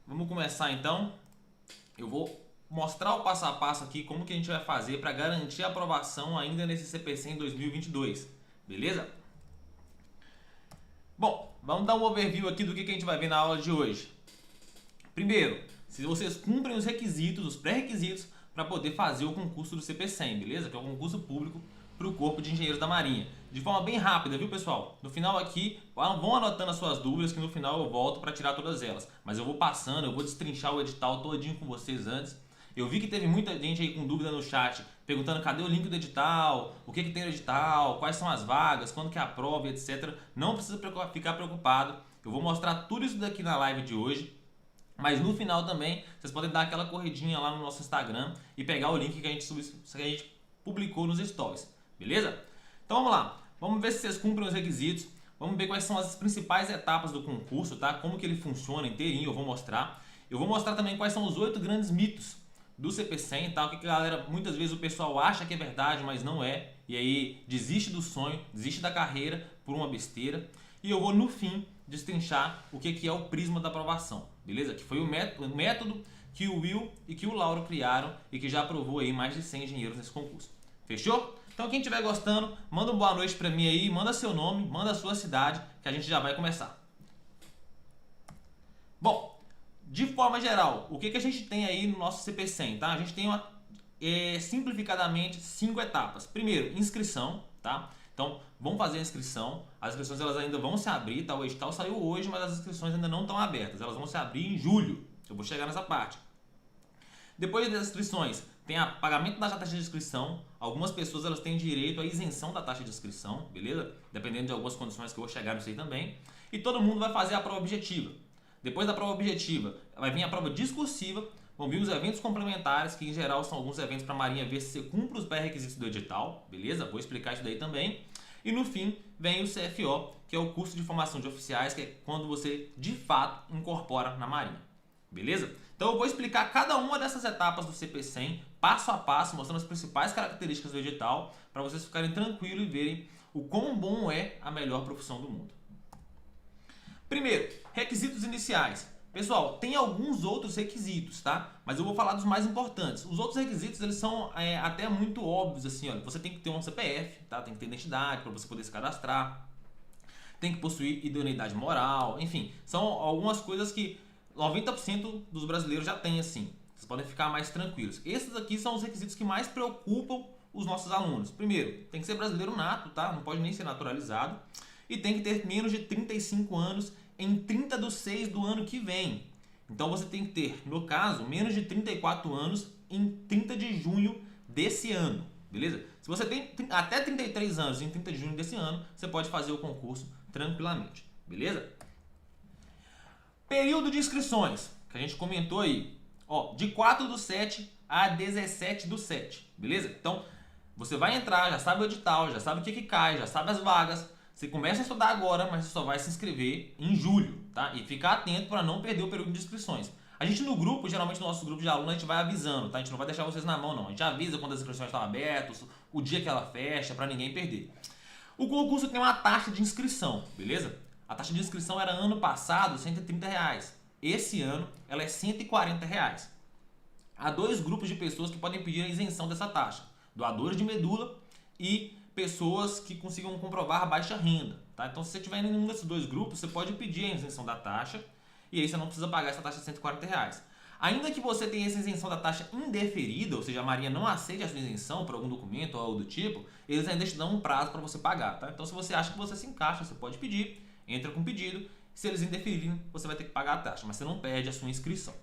Vamos começar então. Eu vou mostrar o passo a passo aqui como que a gente vai fazer para garantir a aprovação ainda nesse CPC em 2022, beleza? Bom, vamos dar um overview aqui do que a gente vai ver na aula de hoje. Primeiro, se vocês cumprem os requisitos, os pré-requisitos para poder fazer o concurso do CP100, beleza? Que é o concurso público para o Corpo de Engenheiros da Marinha. De forma bem rápida, viu, pessoal? No final aqui, vão anotando as suas dúvidas que no final eu volto para tirar todas elas. Mas eu vou passando, eu vou destrinchar o edital todinho com vocês antes. Eu vi que teve muita gente aí com dúvida no chat, perguntando cadê o link do edital, o que tem no edital, quais são as vagas, quando que é a prova, etc. Não precisa ficar preocupado, eu vou mostrar tudo isso daqui na live de hoje. Mas no final também, vocês podem dar aquela corridinha lá no nosso Instagram e pegar o link que a gente publicou nos stories, beleza? Então vamos lá, vamos ver se vocês cumprem os requisitos, vamos ver quais são as principais etapas do concurso, tá? Como que ele funciona inteirinho, eu vou mostrar. Eu vou mostrar também quais são os 8 grandes mitos do CP100, tá? O que a galera, muitas vezes o pessoal acha que é verdade, mas não é, e aí desiste do sonho, desiste da carreira por uma besteira. E eu vou no fim destrinchar o que é o prisma da aprovação, beleza? Que foi o método que o Will e que o Lauro criaram e que já aprovou aí mais de 100 engenheiros nesse concurso. Fechou? Então quem estiver gostando, manda uma boa noite pra mim aí, manda seu nome, manda a sua cidade, que a gente já vai começar. Bom, de forma geral, o que a gente tem aí no nosso CP100, tá? A gente tem simplificadamente 5 etapas. Primeiro, inscrição, tá? Então, vamos fazer a inscrição. As inscrições elas ainda vão se abrir, tá? O edital saiu hoje, mas as inscrições ainda não estão abertas. Elas vão se abrir em julho. Eu vou chegar nessa parte. Depois das inscrições, tem o pagamento da taxa de inscrição. Algumas pessoas elas têm direito à isenção da taxa de inscrição, beleza? Dependendo de algumas condições que eu vou chegar nisso aí também. E todo mundo vai fazer a prova objetiva. Depois da prova objetiva, vai vir a prova discursiva. Vão vir os eventos complementares, que em geral são alguns eventos para a Marinha ver se você cumpre os pré-requisitos do edital, beleza? Vou explicar isso daí também. E no fim, vem o CFO, que é o curso de formação de oficiais, que é quando você de fato incorpora na Marinha, beleza? Então eu vou explicar cada uma dessas etapas do CP100, passo a passo, mostrando as principais características do edital, para vocês ficarem tranquilos e verem o quão bom é a melhor profissão do mundo. Primeiro, requisitos iniciais. Pessoal, tem alguns outros requisitos, tá? Mas eu vou falar dos mais importantes. Os outros requisitos, eles são até muito óbvios, assim, olha. Você tem que ter um CPF, tá? Tem que ter identidade para você poder se cadastrar. Tem que possuir idoneidade moral, enfim. São algumas coisas que 90% dos brasileiros já têm, assim. Vocês podem ficar mais tranquilos. Esses aqui são os requisitos que mais preocupam os nossos alunos. Primeiro, tem que ser brasileiro nato, tá? Não pode nem ser naturalizado. E tem que ter menos de 35 anos em 30/6 do ano que vem. Então você tem que ter, no caso, menos de 34 anos em 30 de junho desse ano, beleza? Se você tem até 33 anos em 30 de junho desse ano, você pode fazer o concurso tranquilamente, beleza? Período de inscrições, que a gente comentou aí, ó, de 4/7 a 17/7, beleza? Então, você vai entrar, já sabe o edital, já sabe o que cai, já sabe as vagas. Você começa a estudar agora, mas você só vai se inscrever em julho, tá? E ficar atento para não perder o período de inscrições. A gente no grupo, geralmente no nosso grupo de alunos, a gente vai avisando, tá? A gente não vai deixar vocês na mão, não. A gente avisa quando as inscrições estão abertas, o dia que ela fecha, para ninguém perder. O concurso tem uma taxa de inscrição, beleza? A taxa de inscrição era ano passado R$130. Esse ano ela é R$140. Há 2 grupos de pessoas que podem pedir a isenção dessa taxa: doadores de medula e pessoas que consigam comprovar baixa renda, tá? Então, se você estiver em nenhum desses 2 grupos, você pode pedir a isenção da taxa e aí você não precisa pagar essa taxa de R$140. Ainda que você tenha essa isenção da taxa indeferida, ou seja, a Marinha não aceite a sua isenção por algum documento ou algo do tipo, eles ainda te dão um prazo para você pagar, tá? Então, se você acha que você se encaixa, você pode pedir, entra com o pedido. Se eles indeferirem, você vai ter que pagar a taxa, mas você não perde a sua inscrição.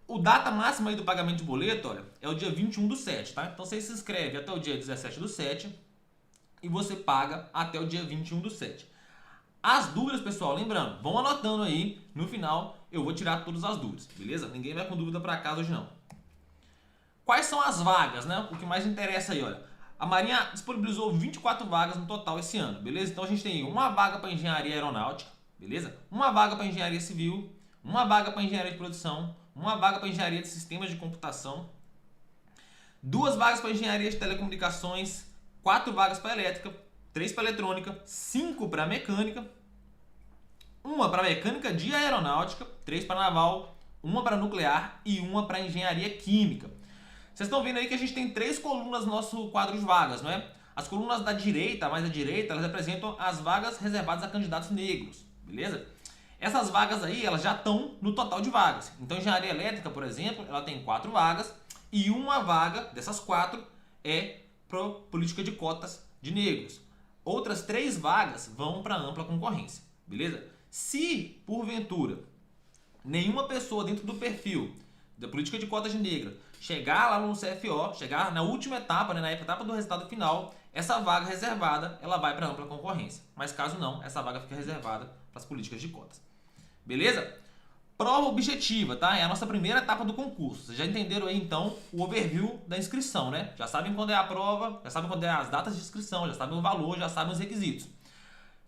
O data máxima aí do pagamento de boleto, olha, é o dia 21/7, tá? Então você se inscreve até o dia 17/7 e você paga até o dia 21/7. As dúvidas, pessoal, lembrando, vão anotando aí, no final eu vou tirar todas as dúvidas, beleza? Ninguém vai com dúvida para casa hoje não. Quais são as vagas, né? O que mais interessa aí, olha. A Marinha disponibilizou 24 vagas no total esse ano, beleza? Então a gente tem uma vaga para engenharia aeronáutica, beleza? Uma vaga para engenharia civil, uma vaga para engenharia de produção, uma vaga para engenharia de sistemas de computação, 2 vagas para engenharia de telecomunicações, 4 vagas para elétrica, 3 para eletrônica, 5 para mecânica, uma para mecânica de aeronáutica, 3 para naval, uma para nuclear e uma para engenharia química. Vocês estão vendo aí que a gente tem 3 colunas no nosso quadro de vagas, não é? As colunas da direita, mais à direita, elas representam as vagas reservadas a candidatos negros, beleza? Essas vagas aí, elas já estão no total de vagas. Então, engenharia elétrica, por exemplo, ela tem 4 vagas e uma vaga dessas 4 é para política de cotas de negros. Outras 3 vagas vão para ampla concorrência, beleza? Se, porventura, nenhuma pessoa dentro do perfil da política de cotas de negra chegar lá no CFO, chegar na última etapa, né, na etapa do resultado final, essa vaga reservada, ela vai para ampla concorrência. Mas caso não, essa vaga fica reservada para as políticas de cotas. Beleza? Prova objetiva, tá? É a nossa primeira etapa do concurso. Vocês já entenderam aí, então, o overview da inscrição, né? Já sabem quando é a prova, já sabem quando é as datas de inscrição, já sabem o valor, já sabem os requisitos.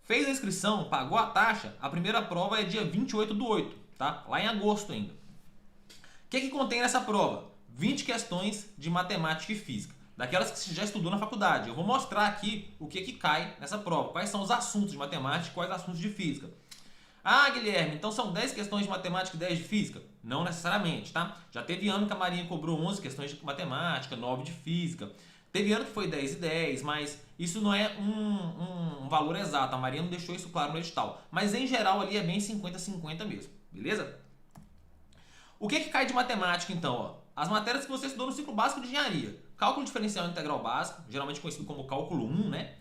Fez a inscrição, pagou a taxa, a primeira prova é dia 28/8, tá? Lá em agosto ainda. O que contém nessa prova? 20 questões de matemática e física, daquelas que você já estudou na faculdade. Eu vou mostrar aqui o que cai nessa prova, quais são os assuntos de matemática e quais assuntos de física. Ah, Guilherme, então são 10 questões de matemática e 10 de física? Não necessariamente, tá? Já teve ano que a Marinha cobrou 11 questões de matemática, 9 de física. Teve ano que foi 10 e 10, mas isso não é um valor exato. A Marinha não deixou isso claro no edital. Mas em geral ali é bem 50-50 mesmo, beleza? O que cai de matemática então? Ó? As matérias que você estudou no ciclo básico de engenharia. Cálculo diferencial integral básico, geralmente conhecido como cálculo 1, né?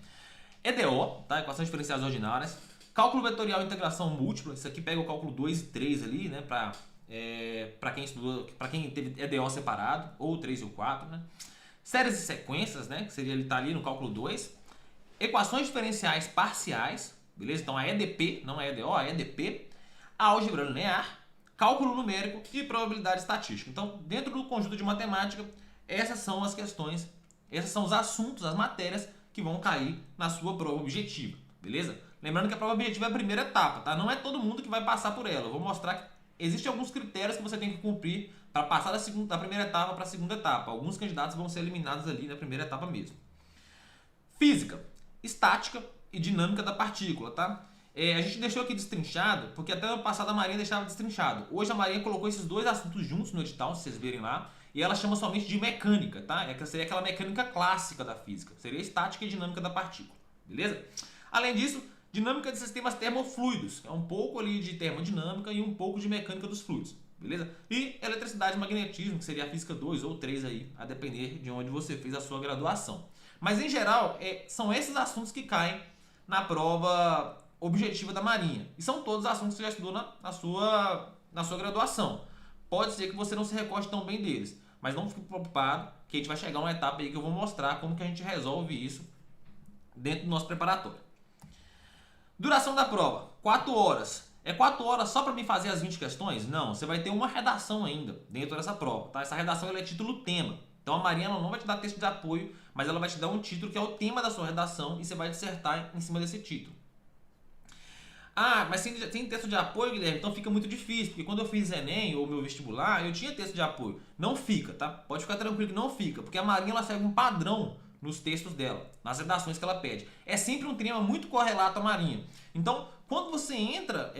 EDO, tá? Equações diferenciais ordinárias. Cálculo vetorial e integração múltipla, isso aqui pega o cálculo 2 e 3 ali, né, para quem estudou, para quem teve EDO separado, ou 3 e o 4, né? Séries e sequências, né, que seria ele tá ali no cálculo 2. Equações diferenciais parciais, beleza? Então a EDP, não é EDO, a EDP, álgebra linear, cálculo numérico e probabilidade estatística. Então, dentro do conjunto de matemática, essas são as questões, esses são os assuntos, as matérias que vão cair na sua prova objetiva, beleza? Lembrando que a prova objetiva é a primeira etapa, tá? Não é todo mundo que vai passar por ela. Eu vou mostrar que existem alguns critérios que você tem que cumprir para passar da primeira etapa para a segunda etapa. Alguns candidatos vão ser eliminados ali na primeira etapa mesmo. Física, estática e dinâmica da partícula, tá? A gente deixou aqui destrinchado, porque até ano passado a Marinha deixava destrinchado. Hoje a Marinha colocou esses 2 assuntos juntos no edital, se vocês verem lá, e ela chama somente de mecânica, tá? Seria aquela mecânica clássica da física. Seria estática e dinâmica da partícula, beleza? Além disso, dinâmica de sistemas termofluidos, é um pouco ali de termodinâmica e um pouco de mecânica dos fluidos, beleza? E eletricidade e magnetismo, que seria a física 2 ou 3 aí, a depender de onde você fez a sua graduação. Mas em geral, são esses assuntos que caem na prova objetiva da Marinha. E são todos assuntos que você já estudou na sua graduação. Pode ser que você não se recorde tão bem deles, mas não fique preocupado, que a gente vai chegar numa etapa aí que eu vou mostrar como que a gente resolve isso dentro do nosso preparatório. Duração da prova, 4 horas. É 4 horas só para mim fazer as 20 questões? Não, você vai ter uma redação ainda dentro dessa prova, tá? Essa redação ela é título-tema. Então a Marinha não vai te dar texto de apoio, mas ela vai te dar um título que é o tema da sua redação e você vai dissertar em cima desse título. Ah, mas tem texto de apoio, Guilherme, então fica muito difícil, porque quando eu fiz Enem ou meu vestibular, eu tinha texto de apoio. Não fica, tá? Pode ficar tranquilo que não fica, porque a Marinha ela segue um padrão nos textos dela, nas redações que ela pede. É sempre um tema muito correlato à Marinha. Então, quando você entra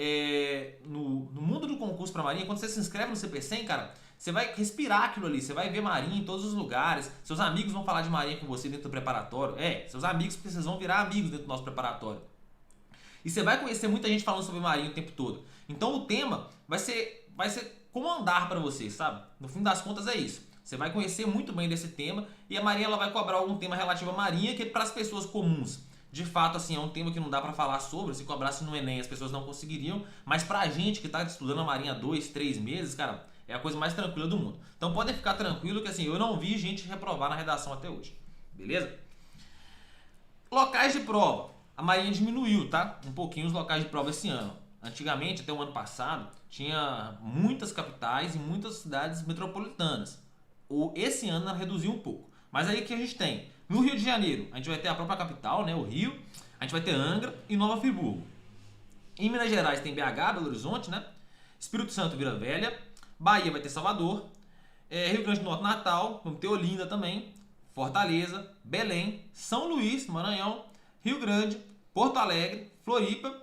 no mundo do concurso para Marinha, quando você se inscreve no CP100, cara, você vai respirar aquilo ali, você vai ver Marinha em todos os lugares, seus amigos vão falar de Marinha com você dentro do preparatório. Seus amigos, porque vocês vão virar amigos dentro do nosso preparatório. E você vai conhecer muita gente falando sobre Marinha o tempo todo. Então o tema vai ser como andar para você, sabe? No fim das contas é isso. Você vai conhecer muito bem desse tema e a Marinha ela vai cobrar algum tema relativo à Marinha que para as pessoas comuns, de fato, assim, é um tema que não dá para falar sobre. Se cobrasse no Enem as pessoas não conseguiriam, mas para a gente que está estudando a Marinha há 2, 3 meses, cara, é a coisa mais tranquila do mundo. Então podem ficar tranquilo que assim, eu não vi gente reprovar na redação até hoje. Beleza? Locais de prova. A Marinha diminuiu, tá? Um pouquinho os locais de prova esse ano. Antigamente, até o ano passado, tinha muitas capitais e muitas cidades metropolitanas. Esse ano ela reduziu um pouco. Mas aí que a gente tem? No Rio de Janeiro, a gente vai ter a própria capital, né, o Rio. A gente vai ter Angra e Nova Friburgo. Em Minas Gerais tem BH, Belo Horizonte, né? Espírito Santo, Vila Velha. Bahia vai ter Salvador. Rio Grande do Norte, Natal. Vamos ter Olinda também. Fortaleza, Belém, São Luís, Maranhão, Rio Grande, Porto Alegre, Floripa,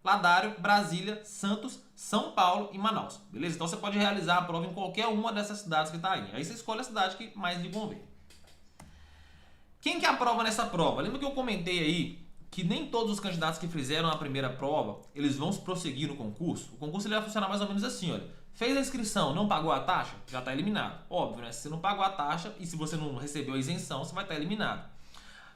Ladário, Brasília, Santos, São Paulo e Manaus, beleza? Então você pode realizar a prova em qualquer uma dessas cidades que está aí. Aí você escolhe a cidade que mais lhe convém. Quem que aprova nessa prova? Lembra que eu comentei aí que nem todos os candidatos que fizeram a primeira prova, eles vão se prosseguir no concurso? O concurso ele vai funcionar mais ou menos assim, olha. Fez a inscrição, não pagou a taxa? Já está eliminado. Óbvio, né? Se você não pagou a taxa e se você não recebeu a isenção, você vai estar eliminado.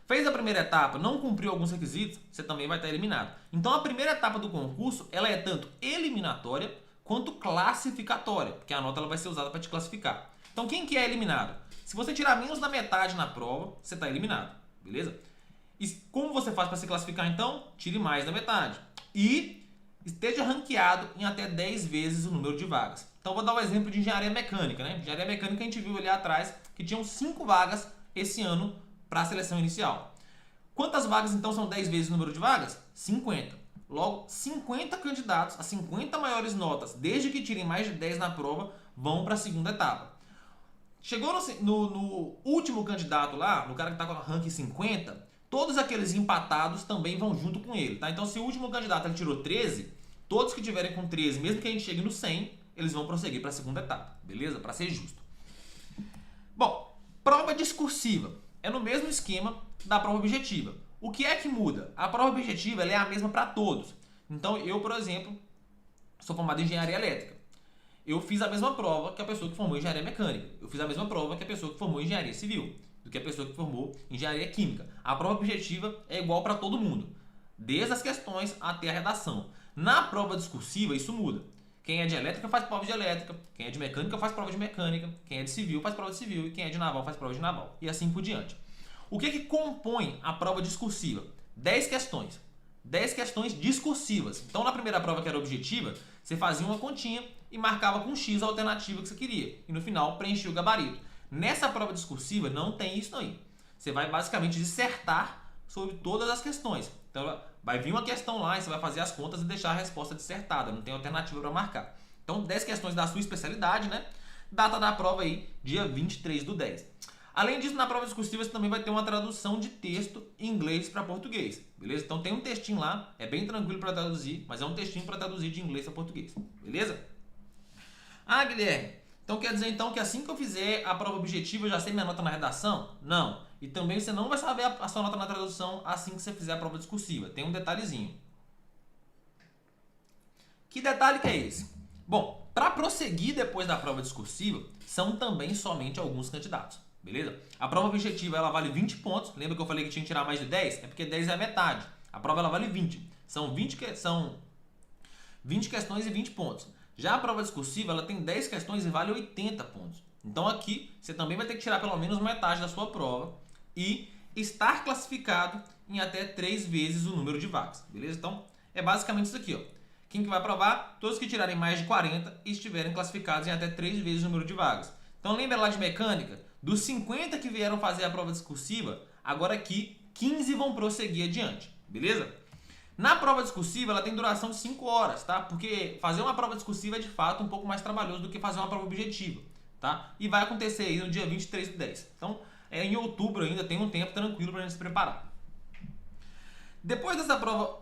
Fez a primeira etapa, não cumpriu alguns requisitos, você também vai estar eliminado. Então a primeira etapa do concurso, ela é tanto eliminatória quanto classificatória, porque a nota ela vai ser usada para te classificar. Então quem que é eliminado? Se você tirar menos da metade na prova, você está eliminado, beleza? E como você faz para se classificar então? Tire mais da metade. E esteja ranqueado em até 10 vezes o número de vagas. Então vou dar um exemplo de engenharia mecânica, né? Engenharia mecânica a gente viu ali atrás que tinham 5 vagas esse ano para a seleção inicial. Quantas vagas então são 10 vezes o número de vagas? 50. Logo, 50 candidatos, as 50 maiores notas, desde que tirem mais de 10 na prova, vão para a segunda etapa. Chegou no último candidato lá, no cara que está com a ranking 50, todos aqueles empatados também vão junto com ele, tá? Então se o último candidato ele tirou 13, todos que tiverem com 13, mesmo que a gente chegue no 100, eles vão prosseguir para a segunda etapa, beleza? Para ser justo. Bom, prova discursiva. É no mesmo esquema da prova objetiva. O que é que muda? A prova objetiva ela é a mesma para todos. Então eu, por exemplo, sou formado em engenharia elétrica. Eu fiz a mesma prova que a pessoa que formou engenharia mecânica. Eu fiz a mesma prova que a pessoa que formou engenharia civil, do que a pessoa que formou engenharia química. A prova objetiva é igual para todo mundo, desde as questões até a redação. Na prova discursiva isso muda. Quem é de elétrica faz prova de elétrica, quem é de mecânica faz prova de mecânica, quem é de civil faz prova de civil e quem é de naval faz prova de naval. E assim por diante. O que compõe a prova discursiva? 10 questões. 10 questões discursivas. Então na primeira prova que era objetiva, você fazia uma continha e marcava com X a alternativa que você queria. E no final preenchia o gabarito. Nessa prova discursiva não tem isso aí. Você vai basicamente dissertar sobre todas as questões. Então vai vir uma questão lá e você vai fazer as contas e deixar a resposta dissertada. Não tem alternativa para marcar. Então 10 questões da sua especialidade, né? Data da prova aí, dia 23/10. Além disso, na prova discursiva você também vai ter uma tradução de texto em inglês para português, beleza? Então tem um textinho lá, é bem tranquilo para traduzir, mas é um textinho para traduzir de inglês para português, beleza? Ah, Guilherme, então quer dizer então que assim que eu fizer a prova objetiva eu já sei minha nota na redação? Não. E também você não vai saber a sua nota na tradução assim que você fizer a prova discursiva. Tem um detalhezinho. Que detalhe que é esse? Bom, para prosseguir depois da prova discursiva, são também somente alguns candidatos. Beleza? A prova objetiva ela vale 20 pontos. Lembra que eu falei que tinha que tirar mais de 10? É porque 10 é a metade. A prova ela vale 20. São 20 questões e 20 pontos. Já a prova discursiva ela tem 10 questões e vale 80 pontos. Então aqui você também vai ter que tirar pelo menos metade da sua prova e estar classificado em até 3 vezes o número de vagas. Beleza? Então é basicamente isso aqui, ó. Quem que vai aprovar? Todos que tirarem mais de 40 e estiverem classificados em até 3 vezes o número de vagas. Então lembra lá de mecânica? Dos 50 que vieram fazer a prova discursiva, agora aqui 15 vão prosseguir adiante, beleza? Na prova discursiva ela tem duração de 5 horas, tá? Porque fazer uma prova discursiva é de fato um pouco mais trabalhoso do que fazer uma prova objetiva, tá? E vai acontecer aí no dia 23/10. Então, em outubro ainda tem um tempo tranquilo para a gente se preparar. Depois dessa prova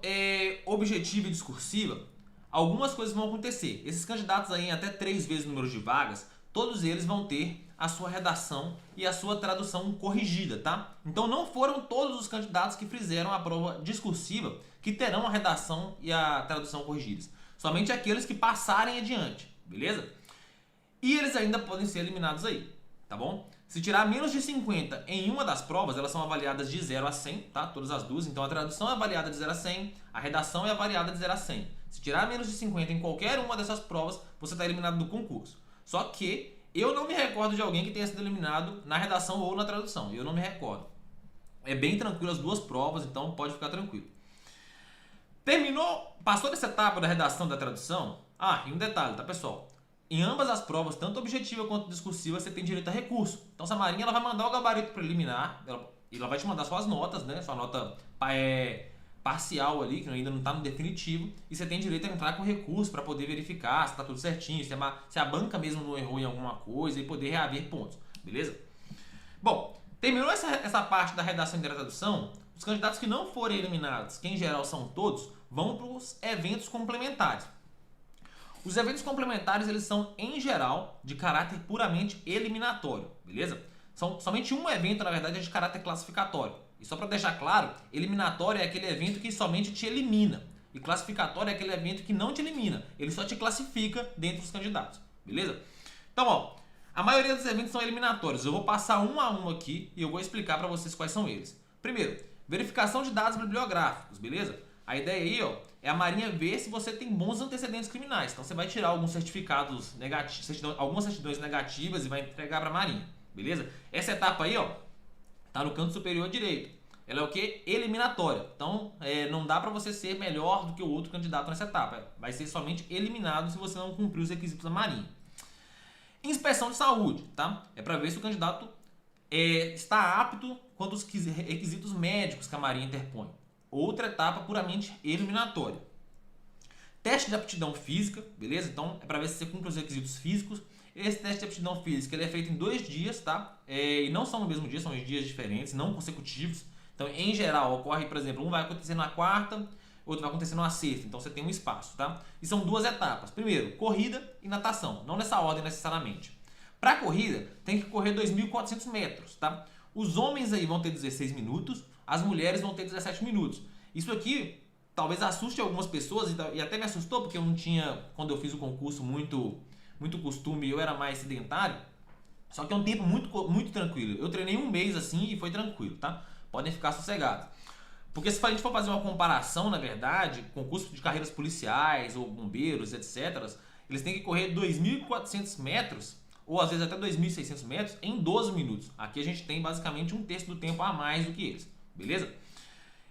objetiva e discursiva, algumas coisas vão acontecer. Esses candidatos aí em até 3 vezes o número de vagas, todos eles vão ter a sua redação e a sua tradução corrigida, tá? Então não foram todos os candidatos que fizeram a prova discursiva que terão a redação e a tradução corrigidas. Somente aqueles que passarem adiante, beleza? E eles ainda podem ser eliminados aí, tá bom? Se tirar menos de 50 em uma das provas, elas são avaliadas de 0 a 100, tá? Todas as duas. Então a tradução é avaliada de 0 a 100, a redação é avaliada de 0 a 100. Se tirar menos de 50 em qualquer uma dessas provas, você está eliminado do concurso. Só que eu não me recordo de alguém que tenha sido eliminado na redação ou na tradução. Eu não me recordo. É bem tranquilo as duas provas, então pode ficar tranquilo. Terminou, passou dessa etapa da redação e da tradução? Ah, e um detalhe, tá, pessoal? Em ambas as provas, tanto objetiva quanto discursiva, você tem direito a recurso. Então, se a Marinha ela vai mandar o gabarito preliminar, ela vai te mandar suas notas, né? Sua nota parcial ali, que ainda não está no definitivo, e você tem direito a entrar com recurso para poder verificar se está tudo certinho, se a banca mesmo não errou em alguma coisa e poder reaver pontos, beleza? Bom, terminou essa parte da redação e da tradução, os candidatos que não forem eliminados, que em geral são todos, vão para os eventos complementares. Os eventos complementares, eles são, em geral, de caráter puramente eliminatório, beleza? Somente um evento, na verdade, é de caráter classificatório. E só para deixar claro, eliminatório é aquele evento que somente te elimina. E classificatório é aquele evento que não te elimina, ele só te classifica dentro dos candidatos, beleza? Então, ó, a maioria dos eventos são eliminatórios. Eu vou passar um a um aqui e eu vou explicar para vocês quais são eles. Primeiro, verificação de dados bibliográficos, beleza? A ideia aí, ó, é a Marinha ver se você tem bons antecedentes criminais. Então você vai tirar alguns certificados negativos, algumas certidões negativas e vai entregar para a Marinha, beleza? Essa etapa aí, ó, tá no canto superior direito. Ela é o que? Eliminatória. Então não dá para você ser melhor do que o outro candidato nessa etapa. Vai ser somente eliminado se você não cumprir os requisitos da Marinha. Inspeção de saúde, tá? É para ver se o candidato está apto quanto aos requisitos médicos que a Marinha interpõe. Outra etapa puramente eliminatória. Teste de aptidão física, beleza? Então é para ver se você cumpre os requisitos físicos. Esse teste de aptidão física ele é feito em 2 dias, tá? E não são no mesmo dia, são em dias diferentes, não consecutivos. Então, em geral, ocorre, por exemplo, um vai acontecer na quarta, outro vai acontecer na sexta. Então você tem um espaço, tá? E são 2 etapas. Primeiro, corrida e natação. Não nessa ordem necessariamente. Para corrida, tem que correr 2.400 metros, tá? Os homens aí vão ter 16 minutos, as mulheres vão ter 17 minutos. Isso aqui talvez assuste algumas pessoas e até me assustou porque eu não tinha, quando eu fiz o concurso, muito costume, eu era mais sedentário. Só que é um tempo muito tranquilo. Eu treinei um mês assim e foi tranquilo, tá? Podem ficar sossegados. Porque se a gente for fazer uma comparação, na verdade, concurso de carreiras policiais ou bombeiros, etc., eles têm que correr 2.400 metros ou às vezes até 2.600 metros em 12 minutos. Aqui a gente tem basicamente 1/3 do tempo a mais do que eles, beleza?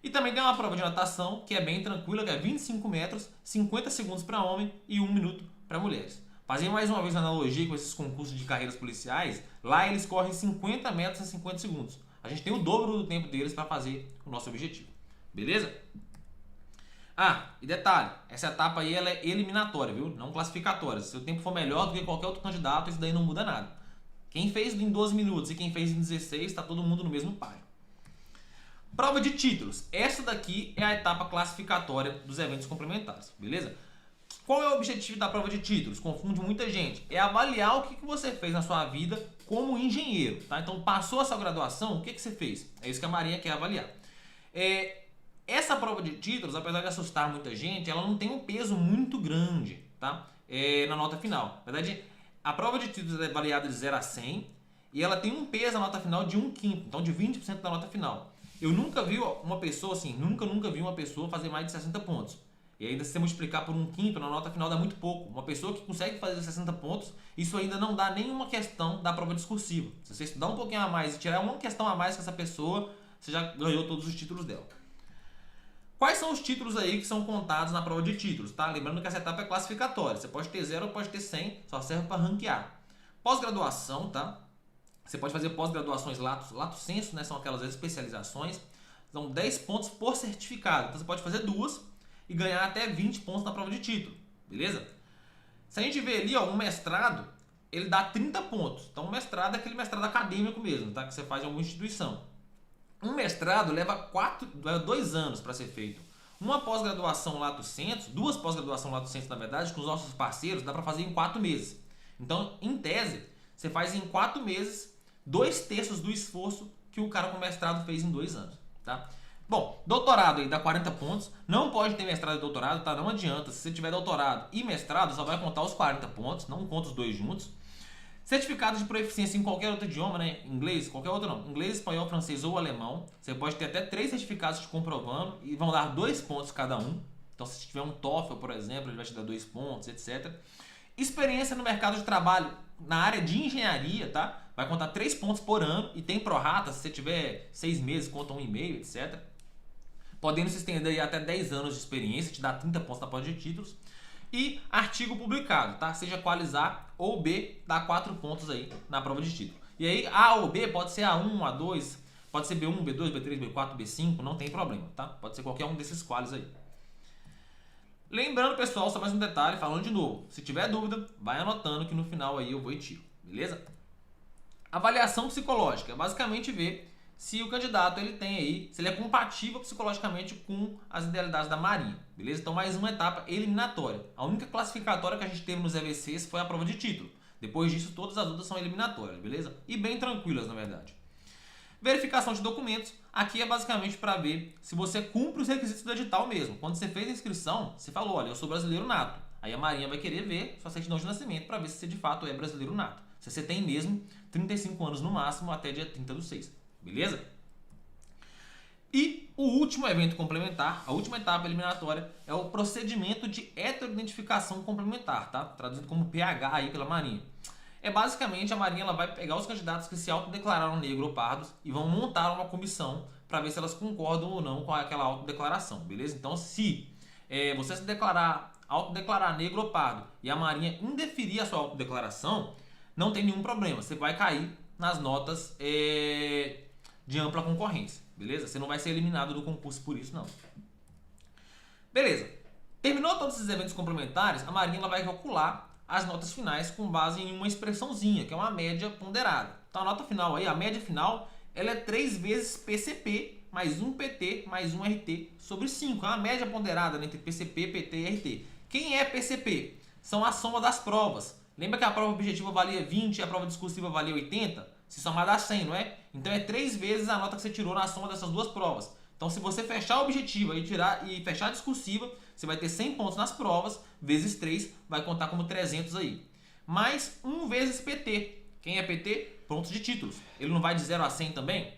E também tem uma prova de natação que é bem tranquila, que é 25 metros, 50 segundos para homem e 1 minuto para mulheres. Fazendo mais uma vez uma analogia com esses concursos de carreiras policiais, lá eles correm 50 metros em 50 segundos. A gente tem o dobro do tempo deles para fazer o nosso objetivo, beleza? Ah, e detalhe, essa etapa aí ela é eliminatória, viu? Não classificatória. Se o tempo for melhor do que qualquer outro candidato, isso daí não muda nada. Quem fez em 12 minutos e quem fez em 16, está todo mundo no mesmo páreo. Prova de títulos. Essa daqui é a etapa classificatória dos eventos complementares, beleza? Qual é o objetivo da prova de títulos? Confunde muita gente. É avaliar o que você fez na sua vida como engenheiro, tá? Então, passou a sua graduação, o que você fez? É isso que a Marinha quer avaliar. Essa prova de títulos, apesar de assustar muita gente, ela não tem um peso muito grande, tá? Na nota final. Na verdade, a prova de títulos é avaliada de 0 a 100 e ela tem um peso na nota final de 1/5, então de 20% da nota final. Eu nunca vi uma pessoa assim, nunca vi uma pessoa fazer mais de 60 pontos. E ainda se você multiplicar por 1/5 na nota final dá muito pouco. Uma pessoa que consegue fazer 60 pontos, isso ainda não dá nenhuma questão da prova discursiva. Se você estudar um pouquinho a mais e tirar uma questão a mais com essa pessoa, você já ganhou todos os títulos dela. Quais são os títulos aí que são contados na prova de títulos, tá? Lembrando que essa etapa é classificatória. Você pode ter 0 ou pode ter 100, só serve para ranquear. Pós-graduação, tá? Você pode fazer pós-graduações lato sensu, né? São aquelas especializações. São 10 pontos por certificado. Então você pode fazer 2 e ganhar até 20 pontos na prova de título, beleza? Se a gente vê ali, ó, um mestrado, ele dá 30 pontos. Então o mestrado é aquele mestrado acadêmico mesmo, tá? Que você faz em alguma instituição. Um mestrado leva 2 anos para ser feito. Uma pós-graduação lato sensu, 2 pós-graduações lato sensu, na verdade, com os nossos parceiros, dá para fazer em 4 meses. Então, em tese, você faz em 4 meses 2/3 do esforço que o cara com mestrado fez em 2 anos, tá? Bom, doutorado aí dá 40 pontos. Não pode ter mestrado e doutorado, tá? Não adianta. Se você tiver doutorado e mestrado, só vai contar os 40 pontos, não conta os 2 juntos. Certificado de proficiência em qualquer outro idioma, né? Inglês, qualquer outro não. Inglês, espanhol, francês ou alemão. Você pode ter até 3 certificados te comprovando e vão dar 2 pontos cada um. Então, se tiver um TOEFL, por exemplo, ele vai te dar 2 pontos, etc. Experiência no mercado de trabalho na área de engenharia, tá? Vai contar 3 pontos por ano e tem prorata, se você tiver 6 meses, conta 1,5, etc. Podendo se estender aí até 10 anos de experiência, te dá 30 pontos na prova de títulos. E artigo publicado, tá? Seja qualis A ou B, dá 4 pontos aí na prova de título. E aí A ou B pode ser A1, A2, pode ser B1, B2, B3, B4, B5, não tem problema, tá? Pode ser qualquer um desses qualis aí. Lembrando, pessoal, só mais um detalhe, falando de novo. Se tiver dúvida, vai anotando que no final aí eu vou e tiro, beleza? Avaliação psicológica, basicamente ver se o candidato ele tem aí, se ele é compatível psicologicamente com as idealidades da Marinha, beleza? Então mais uma etapa eliminatória. A única classificatória que a gente teve nos EVCs foi a prova de título. Depois disso, todas as outras são eliminatórias, beleza? E bem tranquilas, na verdade. Verificação de documentos. Aqui é basicamente para ver se você cumpre os requisitos do edital mesmo. Quando você fez a inscrição, você falou, olha, eu sou brasileiro nato. Aí a Marinha vai querer ver sua certidão de nascimento para ver se você de fato é brasileiro nato. Se você tem mesmo 35 anos no máximo até dia 30/6. Beleza? E o último evento complementar, a última etapa eliminatória, é o procedimento de heteroidentificação complementar, tá? Traduzido como PH aí pela Marinha. É basicamente a Marinha ela vai pegar os candidatos que se autodeclararam negro ou pardos e vão montar uma comissão para ver se elas concordam ou não com aquela autodeclaração, beleza? Então, se você se autodeclarar negro ou pardo e a Marinha indeferir a sua autodeclaração, não tem nenhum problema, você vai cair nas notas de ampla concorrência, beleza? Você não vai ser eliminado do concurso por isso, não. Beleza. Terminou todos esses eventos complementares, a Marinha ela vai calcular as notas finais com base em uma expressãozinha, que é uma média ponderada. Então a nota final aí, a média final, ela é 3 vezes PCP mais 1 PT mais 1 RT sobre 5. É uma média ponderada entre PCP, PT e RT. Quem é PCP? São a soma das provas. Lembra que a prova objetiva valia 20 e a prova discursiva valia 80? Se somar dá 100, não é? Então é 3 vezes a nota que você tirou na soma dessas duas provas. Então se você fechar a objetiva e fechar a discursiva, você vai ter 100 pontos nas provas, vezes 3, vai contar como 300 aí. Mais 1 vezes PT. Quem é PT? Pontos de títulos. Ele não vai de 0 a 100 também?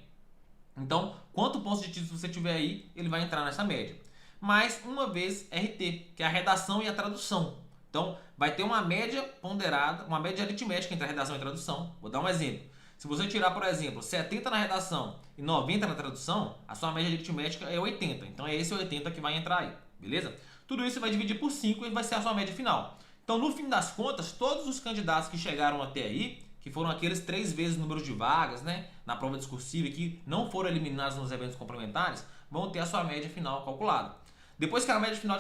Então, quanto pontos de títulos você tiver aí, ele vai entrar nessa média. Mais 1 vez RT, que é a redação e a tradução. Então, vai ter uma média ponderada, uma média aritmética entre a redação e a tradução. Vou dar um exemplo. Se você tirar, por exemplo, 70 na redação e 90 na tradução, a sua média aritmética é 80. Então, é esse 80 que vai entrar aí, beleza? Tudo isso você vai dividir por 5 e vai ser a sua média final. Então, no fim das contas, todos os candidatos que chegaram até aí, que foram aqueles 3 vezes o número de vagas, né, na prova discursiva e que não foram eliminados nos eventos complementares, vão ter a sua média final calculada. Depois que a média final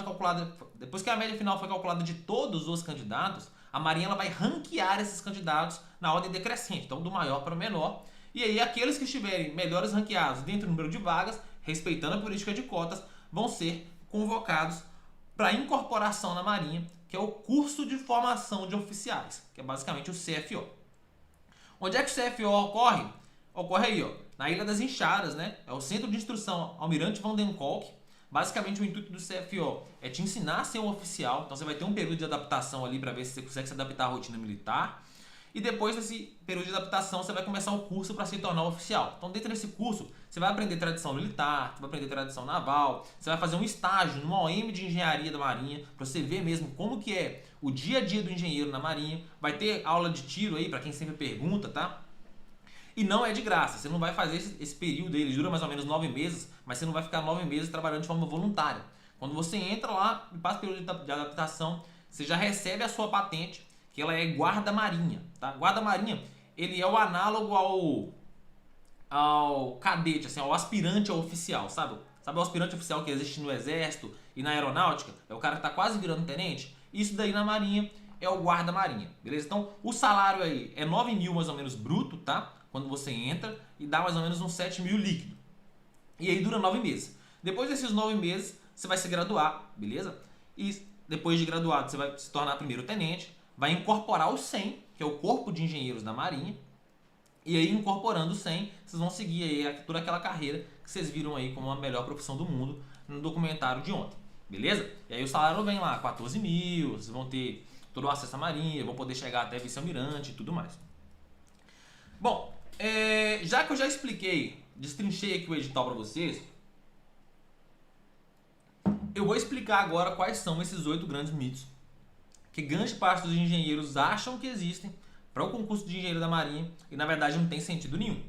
foi calculada de todos os candidatos, a Marinha ela vai ranquear esses candidatos na ordem decrescente, então do maior para o menor. E aí aqueles que estiverem melhores ranqueados dentro do número de vagas, respeitando a política de cotas, vão ser convocados para incorporação na Marinha, que é o curso de formação de oficiais, que é basicamente o CFO. Onde é que o CFO ocorre? Ocorre aí, ó, na Ilha das Enxadas, né? É o Centro de Instrução Almirante Van den Kolk. Basicamente o intuito do CFO é te ensinar a ser um oficial, então você vai ter um período de adaptação ali para ver se você consegue se adaptar à rotina militar. E depois desse período de adaptação, você vai começar o curso para se tornar um oficial. Então, dentro desse curso, você vai aprender tradição militar, você vai aprender tradição naval, você vai fazer um estágio numa OM de engenharia da Marinha, para você ver mesmo como que é o dia a dia do engenheiro na Marinha. Vai ter aula de tiro aí, para quem sempre pergunta, tá? E não é de graça, você não vai fazer esse período, ele dura mais ou menos 9 meses, mas você não vai ficar 9 meses trabalhando de forma voluntária. Quando você entra lá e passa o período de adaptação, você já recebe a sua patente, que ela é guarda-marinha, tá? Guarda-marinha, ele é o análogo ao cadete, assim, ao aspirante ao oficial, sabe? Sabe o aspirante oficial que existe no exército e na aeronáutica? É o cara que está quase virando tenente? Isso daí na marinha é o guarda-marinha, beleza? Então, o salário aí é 9 mil mais ou menos bruto, tá? Quando você entra e dá mais ou menos uns 7 mil líquido. E aí dura 9 meses. Depois desses 9 meses, você vai se graduar, beleza? E depois de graduado, você vai se tornar primeiro tenente, vai incorporar o 100, que é o Corpo de Engenheiros da Marinha, e aí incorporando o 100, vocês vão seguir aí toda aquela carreira que vocês viram aí como a melhor profissão do mundo no documentário de ontem, beleza? E aí o salário vem lá, 14 mil, vocês vão ter todo o acesso à Marinha, vão poder chegar até vice-almirante e tudo mais. Bom, já que eu já expliquei, destrinchei aqui o edital para vocês, eu vou explicar agora quais são esses 8 grandes mitos que grande parte dos engenheiros acham que existem para o concurso de engenheiro da Marinha e na verdade não tem sentido nenhum.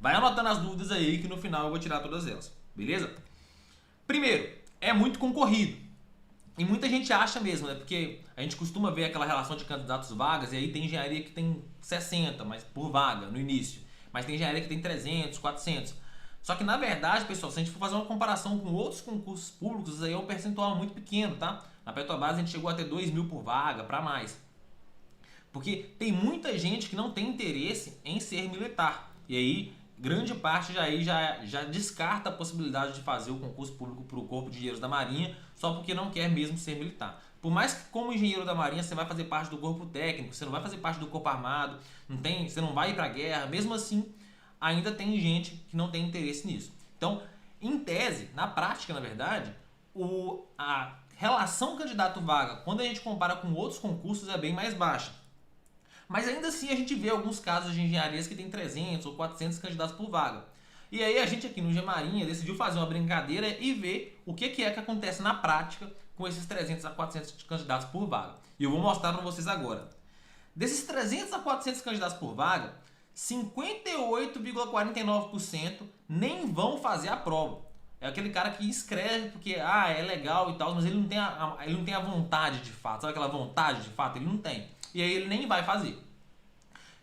Vai anotando as dúvidas aí que no final eu vou tirar todas elas, beleza? Primeiro, é muito concorrido. E muita gente acha mesmo, né? Porque a gente costuma ver aquela relação de candidatos vagas e aí tem engenharia que tem 60, mas por vaga no início. Mas tem engenharia que tem 300, 400. Só que na verdade, pessoal, se a gente for fazer uma comparação com outros concursos públicos, isso aí é um percentual muito pequeno, tá? Na Petrobras a gente chegou a ter 2 mil por vaga, para mais. Porque tem muita gente que não tem interesse em ser militar. E aí grande parte já descarta a possibilidade de fazer o concurso público para o Corpo de Engenheiros da Marinha só porque não quer mesmo ser militar. Por mais que como engenheiro da Marinha você vai fazer parte do corpo técnico, você não vai fazer parte do corpo armado, você não vai ir para a guerra, mesmo assim ainda tem gente que não tem interesse nisso. Então, em tese, na prática, na verdade, a relação candidato-vaga, quando a gente compara com outros concursos, é bem mais baixa. Mas ainda assim a gente vê alguns casos de engenharias que tem 300 ou 400 candidatos por vaga. E aí a gente aqui no Gemarinha decidiu fazer uma brincadeira e ver o que é que acontece na prática com esses 300 a 400 candidatos por vaga. E eu vou mostrar para vocês agora. Desses 300 a 400 candidatos por vaga, 58,49% nem vão fazer a prova. É aquele cara que escreve porque é legal e tal, mas ele não tem a vontade de fato. Sabe aquela vontade de fato? Ele não tem. E aí ele nem vai fazer.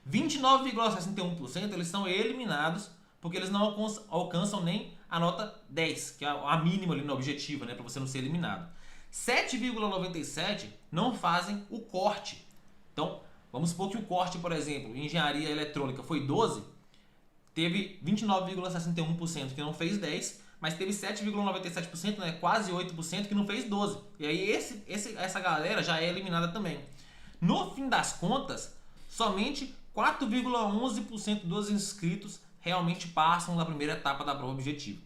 29,61% eles são eliminados porque eles não alcançam nem a nota 10, que é a mínima ali no objetivo, né, para você não ser eliminado. 7,97% não fazem o corte. Então, vamos supor que o corte, por exemplo, em engenharia eletrônica foi 12, teve 29,61% que não fez 10, mas teve 7,97%, né, quase 8% que não fez 12. E aí essa galera já é eliminada também. No fim das contas, somente 4,11% dos inscritos realmente passam na primeira etapa da prova objetiva,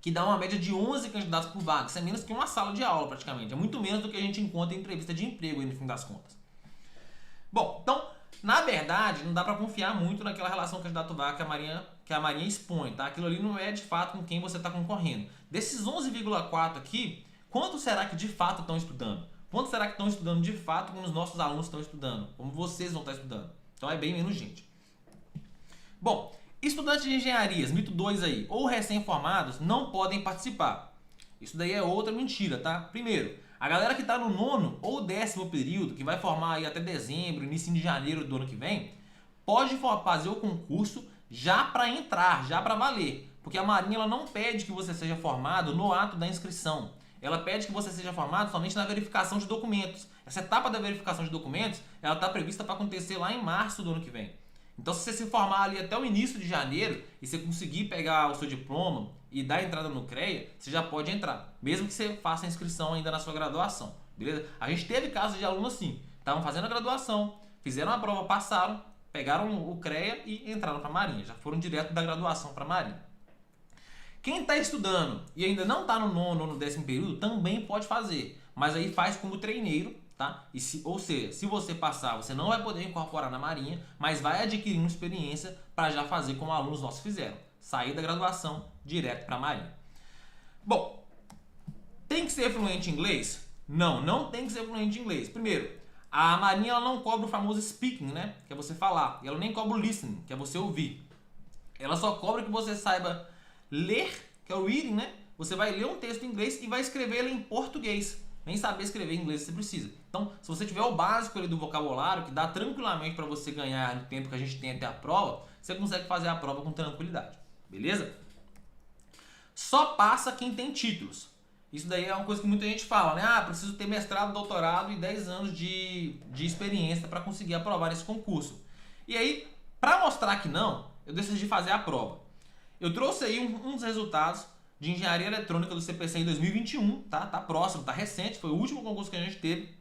que dá uma média de 11 candidatos por vaga. Isso é menos que uma sala de aula praticamente, é muito menos do que a gente encontra em entrevista de emprego aí no fim das contas. Bom, então, na verdade, não dá para confiar muito naquela relação candidato-vaga que a Marinha expõe, tá? Aquilo ali não é de fato com quem você está concorrendo. Desses 11,4 aqui, quanto será que de fato estão estudando? Quanto será que estão estudando de fato como os nossos alunos estão estudando? Como vocês vão estar estudando? Então é bem menos gente. Bom, estudantes de engenharias, mito 2 aí, ou recém-formados, não podem participar. Isso daí é outra mentira, tá? Primeiro, a galera que está no 9º ou 10º período, que vai formar aí até dezembro, início de janeiro do ano que vem, pode fazer o concurso já para entrar, já para valer. Porque a Marinha ela não pede que você seja formado no ato da inscrição. Ela pede que você seja formado somente na verificação de documentos. Essa etapa da verificação de documentos, ela está prevista para acontecer lá em março do ano que vem. Então, se você se formar ali até o início de janeiro e você conseguir pegar o seu diploma e dar entrada no CREA, você já pode entrar, mesmo que você faça a inscrição ainda na sua graduação, beleza? A gente teve casos de alunos assim, estavam fazendo a graduação, fizeram a prova, passaram, pegaram o CREA e entraram para a Marinha, já foram direto da graduação para a Marinha. Quem está estudando e ainda não está no 9º ou no 10º período também pode fazer, mas aí faz como treineiro, tá? Ou seja, se você passar, você não vai poder incorporar na Marinha, mas vai adquirindo experiência para já fazer como alunos nossos fizeram, sair da graduação direto para a Marinha. Bom, tem que ser fluente em inglês? Não, não tem que ser fluente em inglês. Primeiro, a Marinha ela não cobra o famoso speaking, né? Que é você falar, e ela nem cobra o listening, que é você ouvir. Ela só cobra que você saiba ler, que é o reading, né? Você vai ler um texto em inglês e vai escrever ele em português. Nem saber escrever em inglês você precisa. Então, se você tiver o básico ali do vocabulário, que dá tranquilamente para você ganhar no tempo que a gente tem até a prova, você consegue fazer a prova com tranquilidade. Beleza? Só passa quem tem títulos. Isso daí é uma coisa que muita gente fala, né? Preciso ter mestrado, doutorado e 10 anos de experiência para conseguir aprovar esse concurso. E aí, para mostrar que não, eu decidi fazer a prova. Eu trouxe aí uns resultados de engenharia eletrônica do CPC em 2021, tá? Tá próximo, tá recente, foi o último concurso que a gente teve.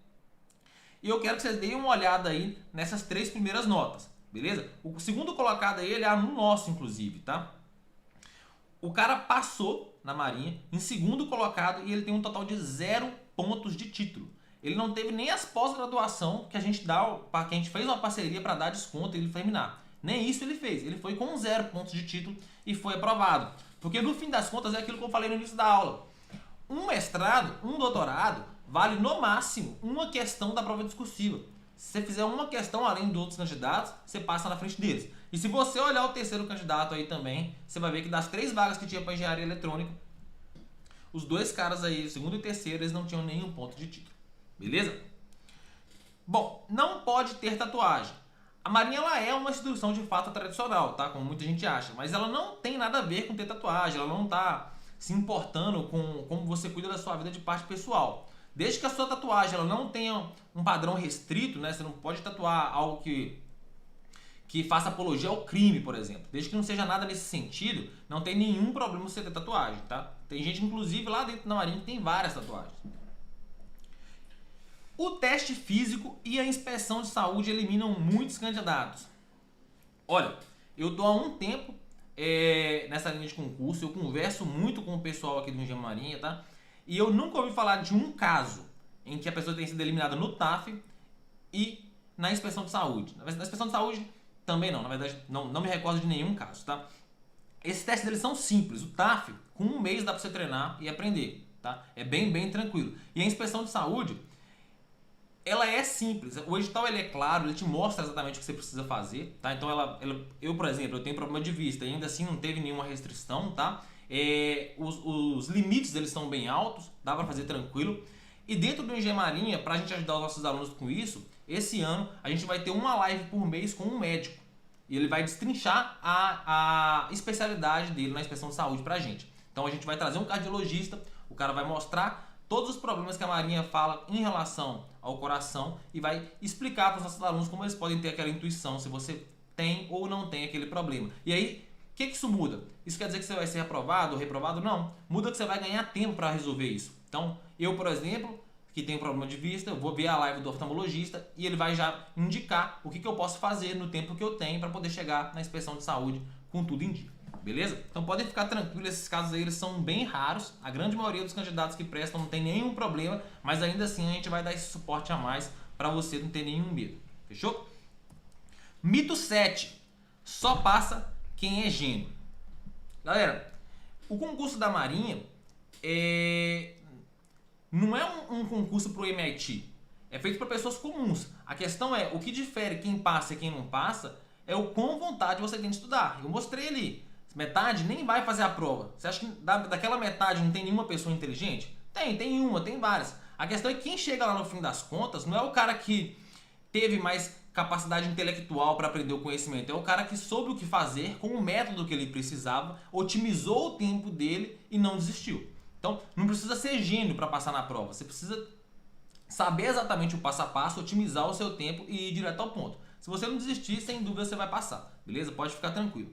E eu quero que vocês deem uma olhada aí nessas 3 primeiras notas, beleza? O segundo colocado aí, ele é aluno nosso, inclusive, tá? O cara passou na Marinha em segundo colocado e ele tem um total de 0 pontos de título. Ele não teve nem as pós-graduação que a gente fez uma parceria para dar desconto e ele terminar. Nem isso ele fez. Ele foi com 0 pontos de título e foi aprovado. Porque no fim das contas é aquilo que eu falei no início da aula. Um mestrado, um doutorado, vale no máximo uma questão da prova discursiva. Se você fizer uma questão além de outros candidatos, você passa na frente deles. E se você olhar o terceiro candidato aí também, você vai ver que das 3 vagas que tinha para engenharia eletrônica, os 2 caras aí, o segundo e o terceiro, eles não tinham nenhum ponto de título. Beleza? Bom, não pode ter tatuagem. A Marinha ela é uma instituição de fato tradicional, tá? Como muita gente acha, mas ela não tem nada a ver com ter tatuagem, ela não está se importando com como você cuida da sua vida de parte pessoal. Desde que a sua tatuagem ela não tenha um padrão restrito, né? Você não pode tatuar algo que que faça apologia ao crime, por exemplo. Desde que não seja nada nesse sentido, não tem nenhum problema você ter tatuagem, tá? Tem gente, inclusive, lá dentro da Marinha que tem várias tatuagens. O teste físico e a inspeção de saúde eliminam muitos candidatos. Olha, eu tô há um tempo nessa linha de concurso, eu converso muito com o pessoal aqui do Engenho Marinha, tá? E eu nunca ouvi falar de um caso em que a pessoa tenha sido eliminada no TAF e na inspeção de saúde. Na inspeção de saúde também não, na verdade não me recordo de nenhum caso, tá? Esses testes eles são simples, o TAF com um mês dá pra você treinar e aprender, tá? É bem tranquilo. E a inspeção de saúde, ela é simples, o edital ele é claro, ele te mostra exatamente o que você precisa fazer, tá? Então eu, por exemplo, eu tenho problema de vista e ainda assim não teve nenhuma restrição, tá? Os limites eles são bem altos, dá pra fazer tranquilo. E dentro do Engenho Marinha, pra gente ajudar os nossos alunos com isso, esse ano a gente vai ter uma live por mês com um médico. E ele vai destrinchar a especialidade dele na inspeção de saúde pra gente. Então a gente vai trazer um cardiologista, o cara vai mostrar todos os problemas que a Marinha fala em relação ao coração e vai explicar para os nossos alunos como eles podem ter aquela intuição, se você tem ou não tem aquele problema. E aí, o que isso muda? Isso quer dizer que você vai ser aprovado ou reprovado? Não. Muda que você vai ganhar tempo para resolver isso. Então, eu, por exemplo, que tenho problema de vista, eu vou ver a live do oftalmologista e ele vai já indicar o que eu posso fazer no tempo que eu tenho para poder chegar na inspeção de saúde com tudo em dia. Beleza? Então podem ficar tranquilos, esses casos aí eles são bem raros. A grande maioria dos candidatos que prestam não tem nenhum problema, mas ainda assim a gente vai dar esse suporte a mais para você não ter nenhum medo. Fechou? Mito 7. Só passa quem é gênio. Galera, o concurso da Marinha não é um concurso para o MIT. É feito para pessoas comuns. A questão é, o que difere quem passa e quem não passa é o quão vontade você tem de estudar. Eu mostrei ali. Metade nem vai fazer a prova. Você acha que daquela metade não tem nenhuma pessoa inteligente? Tem uma, tem várias. A questão é que quem chega lá no fim das contas não é o cara que teve mais capacidade intelectual para aprender o conhecimento, é o cara que soube o que fazer com o método que ele precisava, otimizou o tempo dele e não desistiu. Então, não precisa ser gênio para passar na prova. Você precisa saber exatamente o passo a passo, otimizar o seu tempo e ir direto ao ponto. Se você não desistir, sem dúvida você vai passar. Beleza? Pode ficar tranquilo.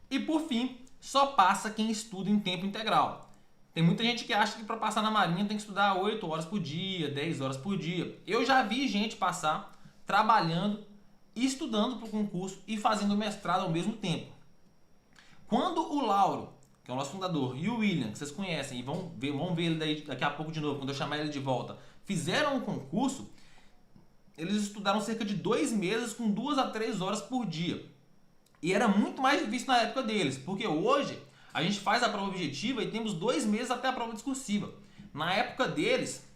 E por fim, só passa quem estuda em tempo integral. Tem muita gente que acha que para passar na Marinha tem que estudar 8 horas por dia, 10 horas por dia. Eu já vi gente passar trabalhando e estudando para o concurso e fazendo mestrado ao mesmo tempo. Quando o Lauro, que é o nosso fundador, e o William, que vocês conhecem, e vão ver ele daqui a pouco de novo, quando eu chamar ele de volta, fizeram o concurso, eles estudaram cerca de 2 meses com 2 a 3 horas por dia. E era muito mais difícil na época deles, porque hoje a gente faz a prova objetiva e temos 2 meses até a prova discursiva. Na época deles,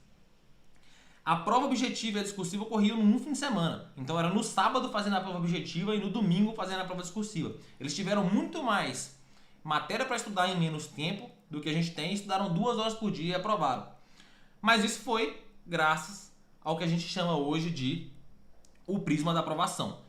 a prova objetiva e a discursiva ocorriam num fim de semana. Então era no sábado fazendo a prova objetiva e no domingo fazendo a prova discursiva. Eles tiveram muito mais matéria para estudar em menos tempo do que a gente tem e estudaram 2 horas por dia e aprovaram. Mas isso foi graças ao que a gente chama hoje de o prisma da aprovação.